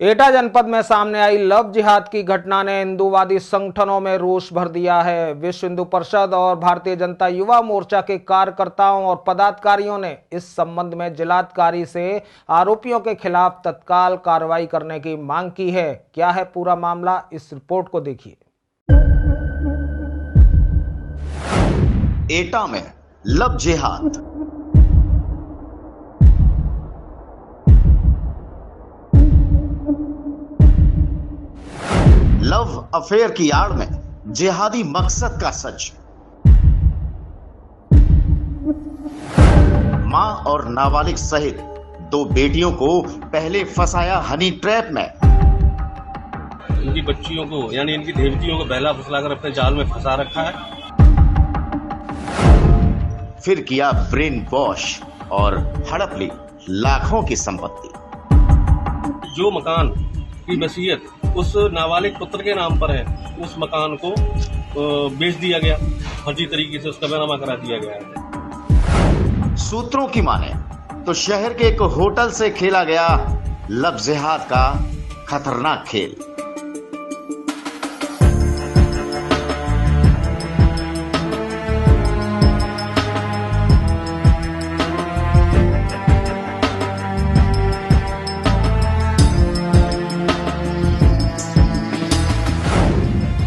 एटा जनपद में सामने आई लव जिहाद की घटना ने हिंदूवादी संगठनों में रोष भर दिया है। विश्व हिंदू परिषद और भारतीय जनता युवा मोर्चा के कार्यकर्ताओं और पदाधिकारियों ने इस संबंध में जिलाधिकारी से आरोपियों के खिलाफ तत्काल कार्रवाई करने की मांग की है। क्या है पूरा मामला, इस रिपोर्ट को देखिए। एटा में लव जिहाद। लव अफेयर की आड़ में जिहादी मकसद का सच। मां और नाबालिग सहित 2 बेटियों को पहले फंसाया हनी ट्रैप में। इनकी बच्चियों को यानी इनकी देवतियों को बहला फुसलाकर अपने जाल में फंसा रखा है। फिर किया ब्रेन वॉश और हड़प ली लाखों की संपत्ति। जो मकान की वसीयत उस नाबालिग पुत्र के नाम पर है, उस मकान को बेच दिया गया, फर्जी तरीके से उसका बैनामा करा दिया गया है। सूत्रों की माने तो शहर के एक होटल से खेला गया लव जिहाद का खतरनाक खेल।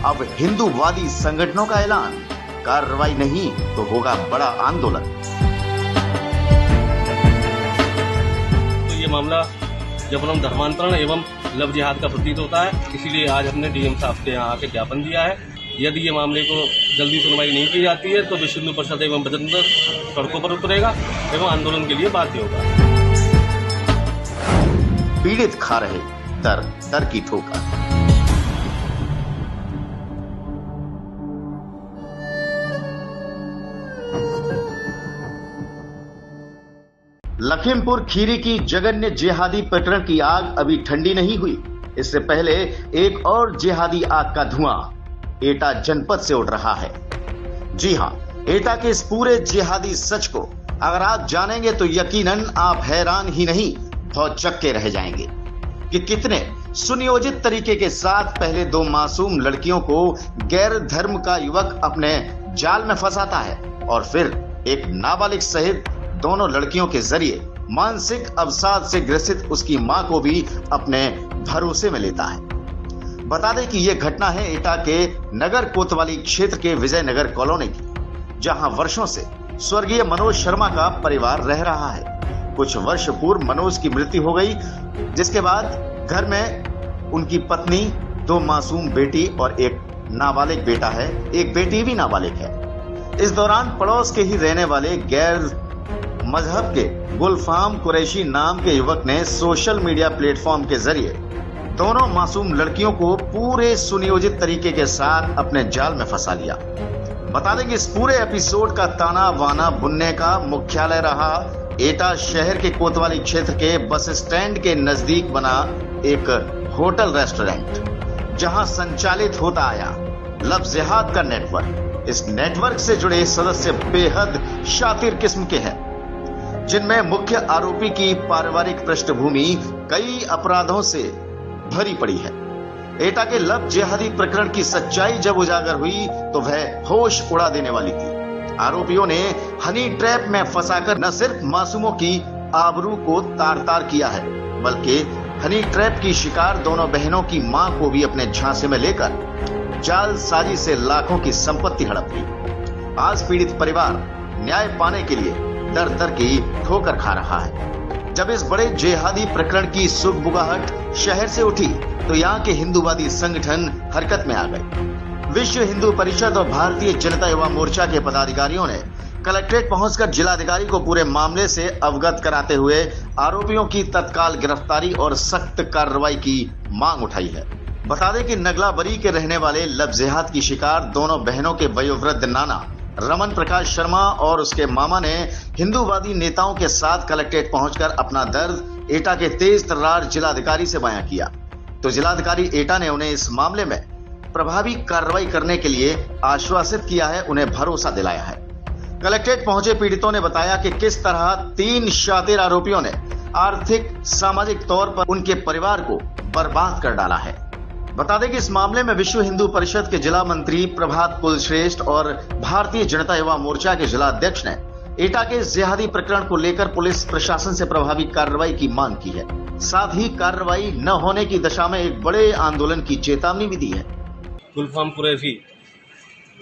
अब हिंदूवादी संगठनों का ऐलान, कार्रवाई नहीं तो होगा बड़ा आंदोलन। तो ये मामला जबरन धर्मांतरण एवं लव जिहाद का प्रतीत होता है, इसीलिए आज हमने डीएम साहब के यहाँ आके ज्ञापन दिया है। यदि ये मामले को जल्दी सुनवाई नहीं की जाती है तो विश्व हिंदू परिषद एवं बजरंग दल सड़कों पर उतरेगा एवं आंदोलन के लिए बाध्य होगा। पीड़ित खा रहे दर दर की ठोकर। लखीमपुर खीरी की जघन्य जिहादी प्रकरण की आग अभी ठंडी नहीं हुई। इससे पहले एक और जिहादी आग का धुआं एटा जनपद से उड़ रहा है। जी हां, एटा के इस पूरे जिहादी सच को अगर आप जानेंगे तो यकीनन आप हैरान ही नहीं भौचक्के रह जाएंगे कि कितने सुनियोजित तरीके के साथ पहले 2 मासूम लड़कियों को गैर धर्म का युवक अपने जाल में फंसाता है और फिर एक नाबालिग सहित दोनों लड़कियों के जरिए मानसिक अवसाद से ग्रसित उसकी मां को भी अपने भरोसे में लेता है। बता दें कि यह घटना है एटा के नगर कोतवाली क्षेत्र के विजयनगर कॉलोनी की, जहां वर्षों से स्वर्गीय मनोज शर्मा का परिवार रह रहा है। कुछ वर्ष पूर्व मनोज की मृत्यु हो गई, जिसके बाद घर में उनकी पत्नी, 2 मासूम बेटी और एक नाबालिग बेटा है। एक बेटी भी नाबालिग है। इस दौरान पड़ोस के ही रहने वाले गैर मजहब के गुलफाम कुरैशी नाम के युवक ने सोशल मीडिया प्लेटफॉर्म के जरिए दोनों मासूम लड़कियों को पूरे सुनियोजित तरीके के साथ अपने जाल में फंसा लिया। बता दें कि इस पूरे एपिसोड का ताना बाना बुनने का मुख्यालय रहा एटा शहर के कोतवाली क्षेत्र के बस स्टैंड के नजदीक बना एक होटल रेस्टोरेंट, जहां संचालित होता आया लव जिहाद का नेटवर्क। इस नेटवर्क से जुड़े सदस्य बेहद शातिर किस्म के हैं, जिनमें मुख्य आरोपी की पारिवारिक पृष्ठभूमि कई अपराधों से भरी पड़ी है। एटा के लव जिहादी प्रकरण की सच्चाई जब उजागर हुई तो वह होश उड़ा देने वाली थी। आरोपियों ने हनी ट्रैप में फंसाकर न सिर्फ मासूमों की आबरू को तार तार किया है, बल्कि हनी ट्रैप की शिकार दोनों बहनों की मां को भी अपने झांसे में लेकर जालसाजी से लाखों की संपत्ति हड़प ली। आज पीड़ित परिवार न्याय पाने के लिए दर दर की ठोकर खा रहा है। जब इस बड़े जिहादी प्रकरण की सुगबुगाहट शहर से उठी तो यहाँ के हिंदूवादी संगठन हरकत में आ गए। विश्व हिंदू परिषद और भारतीय जनता युवा मोर्चा के पदाधिकारियों ने कलेक्ट्रेट पहुंचकर जिलाधिकारी को पूरे मामले से अवगत कराते हुए आरोपियों की तत्काल गिरफ्तारी और सख्त कार्रवाई की मांग उठाई है। बता दें कि नगलाबरी के रहने वाले लव जिहाद की शिकार दोनों बहनों के वयोवृद्ध नाना रमन प्रकाश शर्मा और उसके मामा ने हिंदूवादी नेताओं के साथ कलेक्ट्रेट पहुंचकर अपना दर्द एटा के तेज तर्रार जिलाधिकारी से बयां किया। तो जिलाधिकारी एटा ने उन्हें इस मामले में प्रभावी कार्रवाई करने के लिए आश्वासित किया है, उन्हें भरोसा दिलाया है। कलेक्ट्रेट पहुंचे पीड़ितों ने बताया कि किस तरह 3 शातिर आरोपियों ने आर्थिक सामाजिक तौर पर उनके परिवार को बर्बाद कर डाला है। बता दें कि इस मामले में विश्व हिंदू परिषद के जिला मंत्री प्रभात कुलश्रेष्ठ और भारतीय जनता युवा मोर्चा के जिला अध्यक्ष ने एटा के जिहादी प्रकरण को लेकर पुलिस प्रशासन से प्रभावी कार्रवाई की मांग की है। साथ ही कार्रवाई न होने की दशा में एक बड़े आंदोलन की चेतावनी भी दी है। गुलफाम कुरैशी,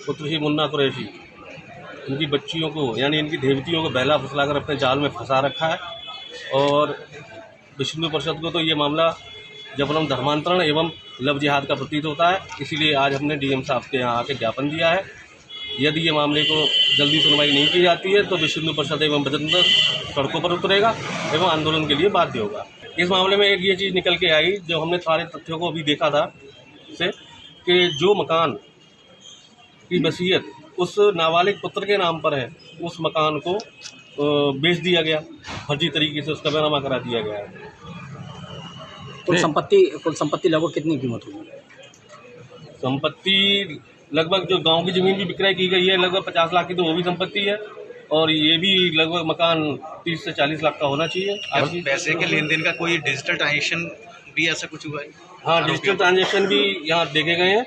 पुत्र ही मुन्ना कुरैशी, इनकी बच्चियों को यानी इनकी देवतियों को बहला फुसलाकर अपने जाल में फंसा रखा है। और विश्व हिंदू परिषद को तो ये मामला जबरन धर्मांतरण एवं लव जिहाद का प्रतीत होता है। इसीलिए आज हमने डीएम साहब के यहाँ आके ज्ञापन दिया है। यदि ये मामले को जल्दी सुनवाई नहीं की जाती है तो विश्व हिंदू परिषद एवं बजरंग दल सड़कों पर उतरेगा एवं आंदोलन के लिए बाध्य होगा। इस मामले में एक ये चीज़ निकल के आई, जो हमने सारे तथ्यों को अभी देखा था से कि जो मकान की वसीयत उस नाबालिग पुत्र के नाम पर है, उस मकान को बेच दिया गया, फर्जी तरीके से उसका बैनामा करा दिया गया है। कुल संपत्ति लगभग कितनी कीमत होगी? संपत्ति लगभग जो गांव की जमीन भी विक्रय की गई है लगभग 50 लाख की, तो वो भी संपत्ति है। और ये भी लगभग मकान 30 से 40 लाख का होना चाहिए। और पैसे के लेन देन का कोई डिजिटल ट्रांजेक्शन भी ऐसा कुछ हुआ है? हाँ, डिजिटल ट्रांजेक्शन भी यहाँ देखे गए हैं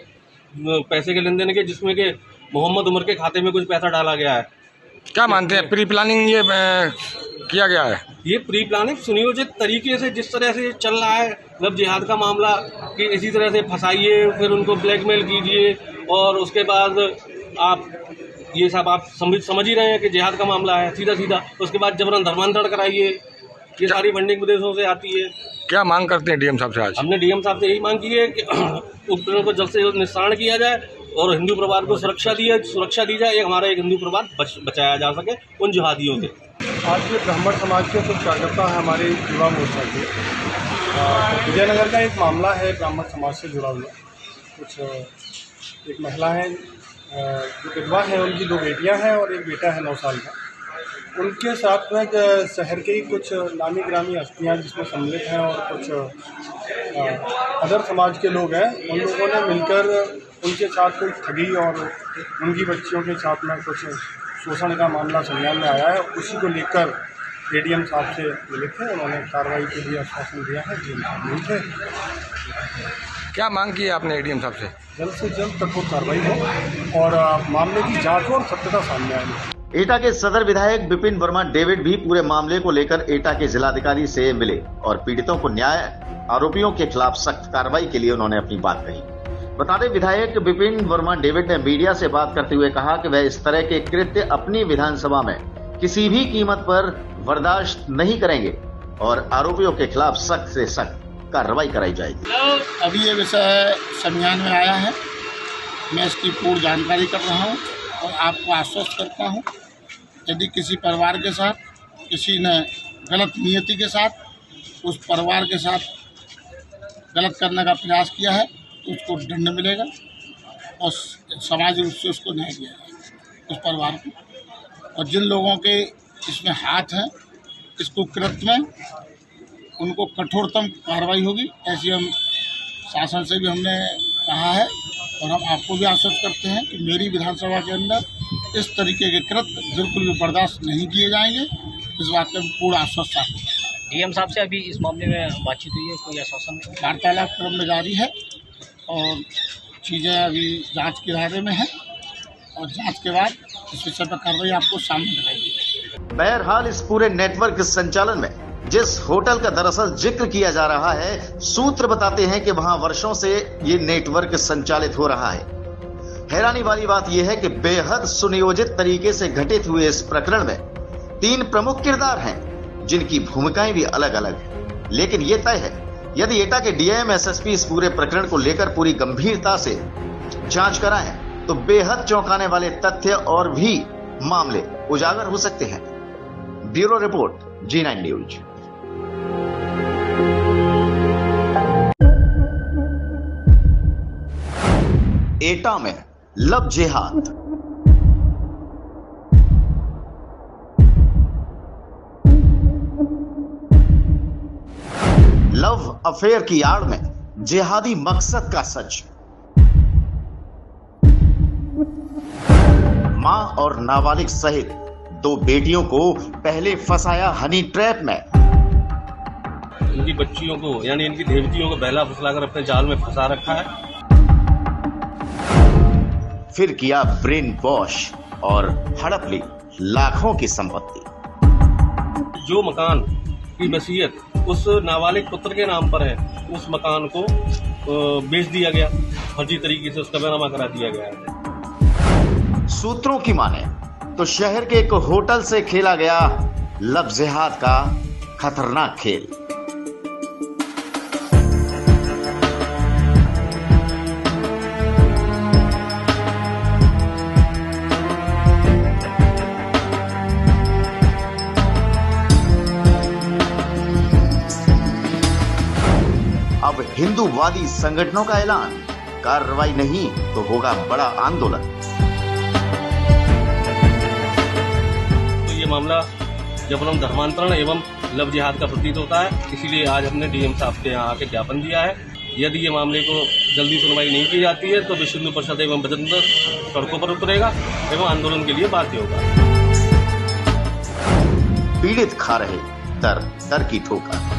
पैसे के लेन देन के, जिसमें कि मोहम्मद उमर के खाते में कुछ पैसा डाला गया है। क्या मानते हैं, प्री प्लानिंग ये किया गया है? ये प्री प्लानिंग सुनियोजित तरीके से जिस तरह से चल रहा है लव जिहाद का मामला, कि इसी तरह से फंसाइए, फिर उनको ब्लैकमेल कीजिए और उसके बाद आप ये सब आप समझ ही रहे हैं कि जिहाद का मामला है सीधा सीधा। उसके बाद जबरन धर्मांतरण कराइए, ये सारी फंडिंग विदेशों से आती है। क्या मांग करते हैं डीएम साहब से आज? हमने डीएम साहब से यही मांग की है कि उपकरणों को जल्द से जल्द निस्तारण किया जाए और हिंदू परिवार को सुरक्षा दी जाए। एक हमारा एक हिंदू परिवार बचाया जा सके उन जिहादियों से। आज के ब्राह्मण समाज के कुछ कार्यकर्ता है हमारे युवा मोर्चा के, विजयनगर का एक मामला है ब्राह्मण समाज से जुड़ा हुआ। कुछ एक महिला है जो विधवा है, उनकी 2 बेटियां हैं और एक बेटा है 9 साल का। उनके साथ में शहर के ही कुछ नामी ग्रामी हस्तियाँ जिसमें सम्मिलित हैं और कुछ अदर समाज के लोग हैं, उन लोगों ने मिलकर उनके साथ कोई ठगी और उनकी बच्चियों के साथ में कुछ शोषण का मामला संज्ञान में आया है। उसी को लेकर एडीएम साहब से मिले थे, उन्होंने कार्रवाई के लिए आश्वासन दिया है। डीएम साहब मिले थे। क्या मांग की है आपने एडीएम साहब से? जल्द से जल्द कठोर कार्रवाई हो और मामले की जांच हो और सत्यता सामने आए। एटा के सदर विधायक विपिन वर्मा डेविड भी पूरे मामले को लेकर एटा के जिलाधिकारी से मिले और पीड़ितों को न्याय, आरोपियों के खिलाफ सख्त कार्रवाई के लिए उन्होंने अपनी बात कही। बता दें, विधायक विपिन वर्मा डेविड ने मीडिया से बात करते हुए कहा कि वह इस तरह के कृत्य अपनी विधानसभा में किसी भी कीमत पर बर्दाश्त नहीं करेंगे और आरोपियों के खिलाफ सख्त से सख्त कार्रवाई कराई जाएगी। अभी ये विषय संज्ञान में आया है, मैं इसकी पूर्ण जानकारी कर रहा हूँ और आपको आश्वस्त करता हूँ, यदि किसी परिवार के साथ किसी ने गलत नियति के साथ उस परिवार के साथ गलत करने का प्रयास किया है तो उसको दंड मिलेगा और समाज रूप से उसको न्याय दिया जाएगा उस परिवार को। और जिन लोगों के इसमें हाथ हैं इस कुकृत्य में, उनको कठोरतम कार्रवाई होगी, ऐसी हम शासन से भी हमने कहा है। और हम आपको भी आश्वस्त करते हैं कि मेरी विधानसभा के अंदर इस तरीके के कृत्य बिल्कुल भी बर्दाश्त नहीं किए जाएंगे। इस बात का पूरा आश्वस्त है। डीएम साहब से अभी इस मामले में बातचीत हुई है, कोई आश्वासन? वार्तालाप क्रम में जारी है और चीज़ें अभी जांच के दायरे में हैं और जांच के बाद इस विषय पर कार्रवाई आपको सामने कराएगी। बहरहाल इस पूरे नेटवर्क के संचालन में जिस होटल का दरअसल जिक्र किया जा रहा है, सूत्र बताते हैं कि वहां वर्षों से ये नेटवर्क संचालित हो रहा है। हैरानी वाली बात यह है कि बेहद सुनियोजित तरीके से घटित हुए इस प्रकरण में 3 प्रमुख किरदार हैं जिनकी भूमिकाएं भी अलग अलग हैं। लेकिन यह तय है, यदि एटा के डीएम एसएसपी इस पूरे प्रकरण को लेकर पूरी गंभीरता से जांच कराएं तो बेहद चौंकाने वाले तथ्य और भी मामले उजागर हो सकते हैं। Bureau report, G9 news. एटा में लव जिहाद। लव अफेयर की आड़ में जिहादी मकसद का सच। मां और नाबालिग सहित 2 बेटियों को पहले फंसाया हनी ट्रैप में। इनकी बच्चियों को यानी इनकी देवतियों को बहला फुसलाकर अपने जाल में फंसा रखा है। फिर किया ब्रेन वॉश और हड़प ली लाखों की संपत्ति। जो मकान की वसीयत उस नाबालिग पुत्र के नाम पर है, उस मकान को बेच दिया गया, फर्जी तरीके से उसका बैनामा करा दिया गया है। सूत्रों की माने तो शहर के एक होटल से खेला गया लव जिहाद का खतरनाक खेल। अब हिंदूवादी संगठनों का ऐलान, कार्रवाई नहीं तो होगा बड़ा आंदोलन। तो ये मामला जबरन धर्मांतरण एवं लव जिहाद का प्रतीत होता है, इसीलिए आज हमने डीएम साहब के यहाँ आके ज्ञापन दिया है। यदि ये मामले को जल्दी सुनवाई नहीं की जाती है तो विश्व हिंदू परिषद एवं बजरंग दल सड़कों पर उतरेगा एवं आंदोलन के लिए बाध्य होगा। पीड़ित खा रहे दर दर की ठोकर।